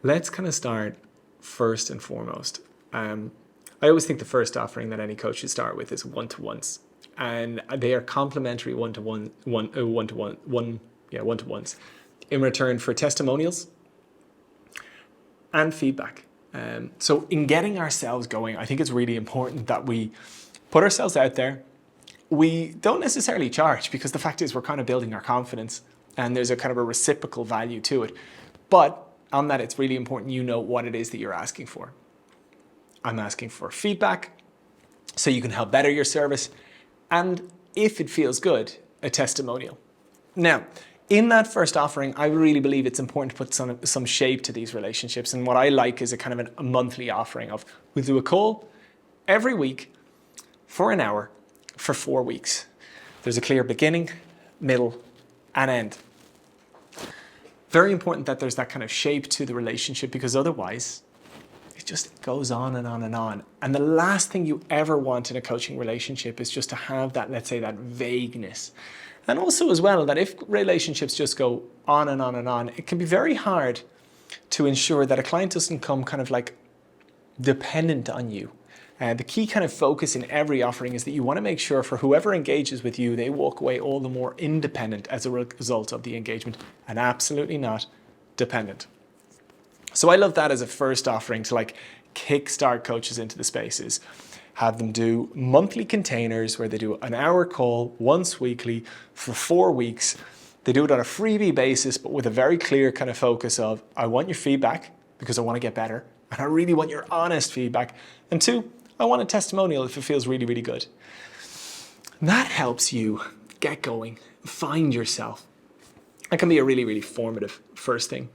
Let's kind of start first and foremost. I always think the first offering that any coach should start with is one-to-ones, and they are complementary one-to-ones in return for testimonials and feedback. So in getting ourselves going, I think it's really important that we put ourselves out there. We don't necessarily charge, because the fact is we're kind of building our confidence and there's a kind of a reciprocal value to it. But on that, it's really important you know what it is that you're asking for. I'm asking for feedback so you can help better your service, and if it feels good, a testimonial. Now, in that first offering, I really believe it's important to put some shape to these relationships. And what I like is a kind of a monthly offering of, we'll do a call every week for an hour for 4 weeks. There's a clear beginning, middle, and end. Very important that there's that kind of shape to the relationship, because otherwise it just goes on and on and on. And the last thing you ever want in a coaching relationship is just to have that, let's say, that vagueness. And also as well, that if relationships just go on and on and on, it can be very hard to ensure that a client doesn't come kind of like dependent on you. The key kind of focus in every offering is that you want to make sure for whoever engages with you, they walk away all the more independent as a result of the engagement, and absolutely not dependent. So I love that as a first offering to like kickstart coaches into the spaces. Have them do monthly containers where they do an hour call once weekly for 4 weeks. They do it on a freebie basis, but with a very clear kind of focus of, I want your feedback because I want to get better. And I really want your honest feedback. And 2, I want a testimonial if it feels really, really good. And that helps you get going, find yourself. That can be a really, really formative first thing.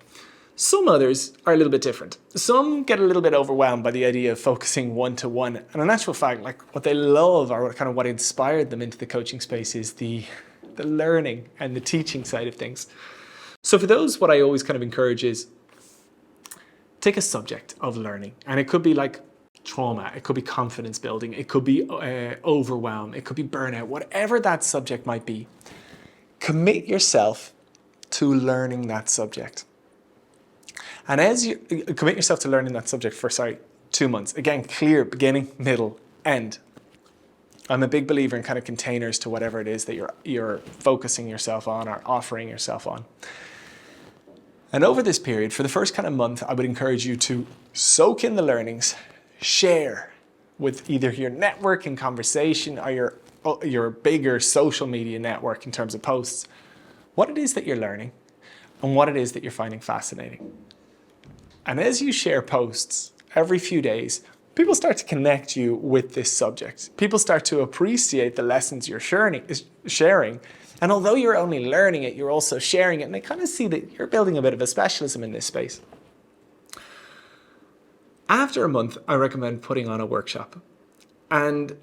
Some others are a little bit different. Some get a little bit overwhelmed by the idea of focusing one-to-one. And in actual fact, like what they love, or kind of what inspired them into the coaching space, is the learning and the teaching side of things. So for those, what I always kind of encourage is take a subject of learning. And it could be like trauma, it could be confidence building, it could be overwhelm, it could be burnout, whatever that subject might be. Commit yourself to learning that subject. And as you commit yourself to learning that subject for, 2 months, again, clear beginning, middle, end. I'm a big believer in kind of containers to whatever it is that you're focusing yourself on or offering yourself on. And over this period, for the first kind of month, I would encourage you to soak in the learnings, share with either your network in conversation or your bigger social media network in terms of posts, what it is that you're learning and what it is that you're finding fascinating. And as you share posts every few days, people start to connect you with this subject. People start to appreciate the lessons you're sharing. And although you're only learning it, you're also sharing it. And they kind of see that you're building a bit of a specialism in this space. After a month, I recommend putting on a workshop. And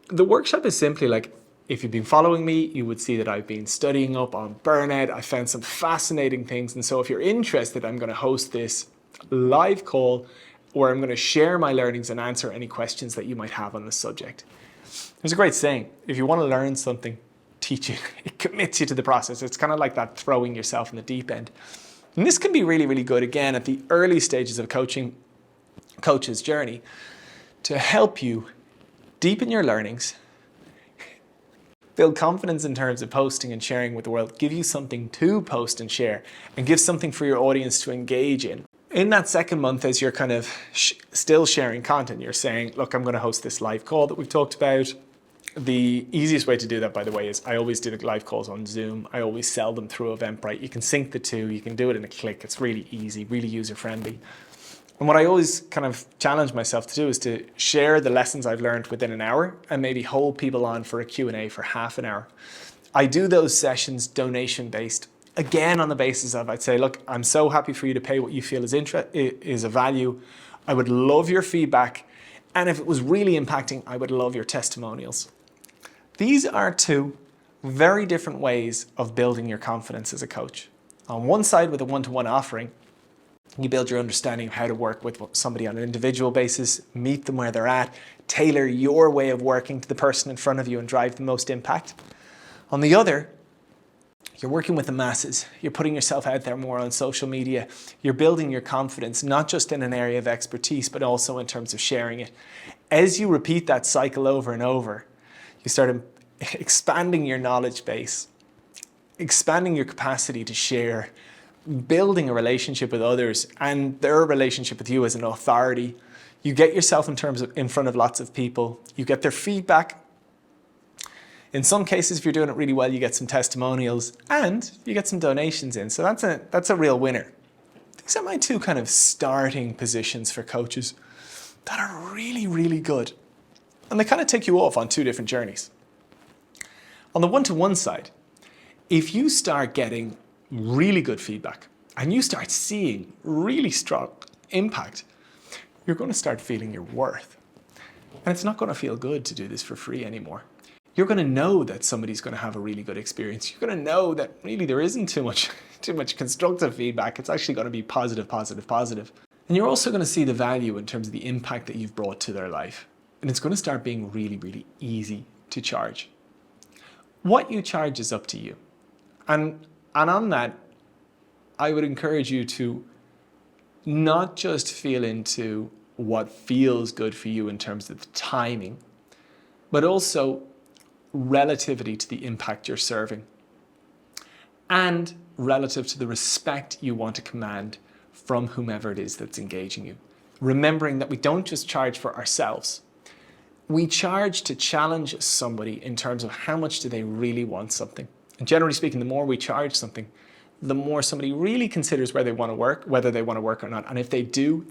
the workshop is simply like, if you've been following me, you would see that I've been studying up on burnout. I found some fascinating things. And so if you're interested, I'm going to host this live call where I'm going to share my learnings and answer any questions that you might have on the subject. There's a great saying, if you want to learn something, teach it. It commits you to the process. It's kind of like that throwing yourself in the deep end. And this can be really, really good, again, at the early stages of coach's journey to help you deepen your learnings, build confidence in terms of posting and sharing with the world, give you something to post and share, and give something for your audience to engage in. In that second month, as you're kind of still sharing content, you're saying, look, I'm going to host this live call that we've talked about. The easiest way to do that, by the way, is I always do the live calls on Zoom. I always sell them through Eventbrite. You can sync the two. You can do it in a click. It's really easy, really user-friendly. And what I always kind of challenge myself to do is to share the lessons I've learned within an hour and maybe hold people on for a Q&A for half an hour. I do those sessions donation-based. Again, on the basis of, I'd say, look, I'm so happy for you to pay what you feel is a value. I would love your feedback. And if it was really impacting, I would love your testimonials. These are 2 very different ways of building your confidence as a coach. On one side, with a one-to-one offering, you build your understanding of how to work with somebody on an individual basis, meet them where they're at, tailor your way of working to the person in front of you and drive the most impact. On the other, You're working with the masses. You're putting yourself out there more on social media. You're building your confidence, not just in an area of expertise, but also in terms of sharing it. As you repeat that cycle over and over, you start expanding your knowledge base, expanding your capacity to share, building a relationship with others and their relationship with you as an authority. You get yourself in front of lots of people. You get their feedback. In some cases, if you're doing it really well, you get some testimonials and you get some donations in. So that's a real winner. These are my two kind of starting positions for coaches that are really, really good. And they kind of take you off on two different journeys. On the one-to-one side, if you start getting really good feedback and you start seeing really strong impact, you're going to start feeling your worth. And it's not going to feel good to do this for free anymore. You're going to know that somebody's going to have a really good experience. You're going to know that really there isn't too much constructive feedback. It's actually going to be positive, positive, positive. And you're also going to see the value in terms of the impact that you've brought to their life. And it's going to start being really, really easy to charge. What you charge is up to you. And on that, I would encourage you to not just feel into what feels good for you in terms of the timing, but also relativity to the impact you're serving and relative to the respect you want to command from whomever it is that's engaging you. Remembering that we don't just charge for ourselves. We charge to challenge somebody in terms of how much do they really want something. And generally speaking, the more we charge something, the more somebody really considers whether they want to work or not. And if they do,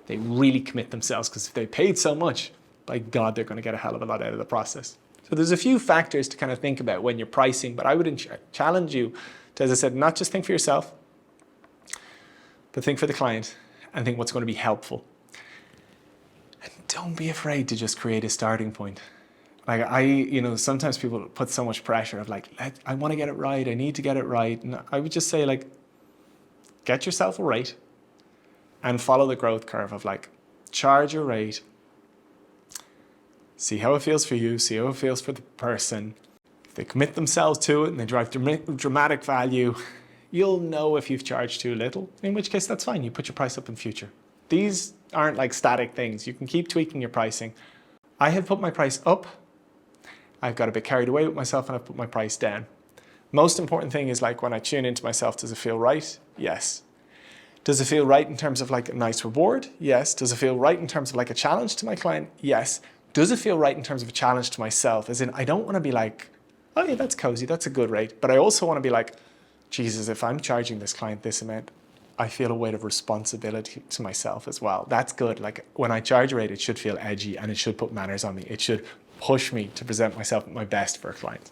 they really commit themselves, because if they paid so much, by God, they're going to get a hell of a lot out of the process. So there's a few factors to kind of think about when you're pricing, but I would challenge you to, as I said, not just think for yourself, but think for the client and think what's going to be helpful. And don't be afraid to just create a starting point. Like sometimes people put so much pressure of like, I want to get it right. I need to get it right. And I would just say like, get yourself a rate and follow the growth curve of like, charge your rate. See how it feels for you. See how it feels for the person. If they commit themselves to it and they drive dramatic value, you'll know if you've charged too little, in which case that's fine. You put your price up in future. These aren't like static things. You can keep tweaking your pricing. I have put my price up. I've got a bit carried away with myself and I've put my price down. Most important thing is like when I tune into myself, does it feel right? Yes. Does it feel right in terms of like a nice reward? Yes. Does it feel right in terms of like a challenge to my client? Yes. Does it feel right in terms of a challenge to myself? As in, I don't want to be like, oh yeah, that's cozy, that's a good rate. But I also want to be like, Jesus, if I'm charging this client this amount, I feel a weight of responsibility to myself as well. That's good. Like when I charge a rate, it should feel edgy and it should put manners on me. It should push me to present myself at my best for a client.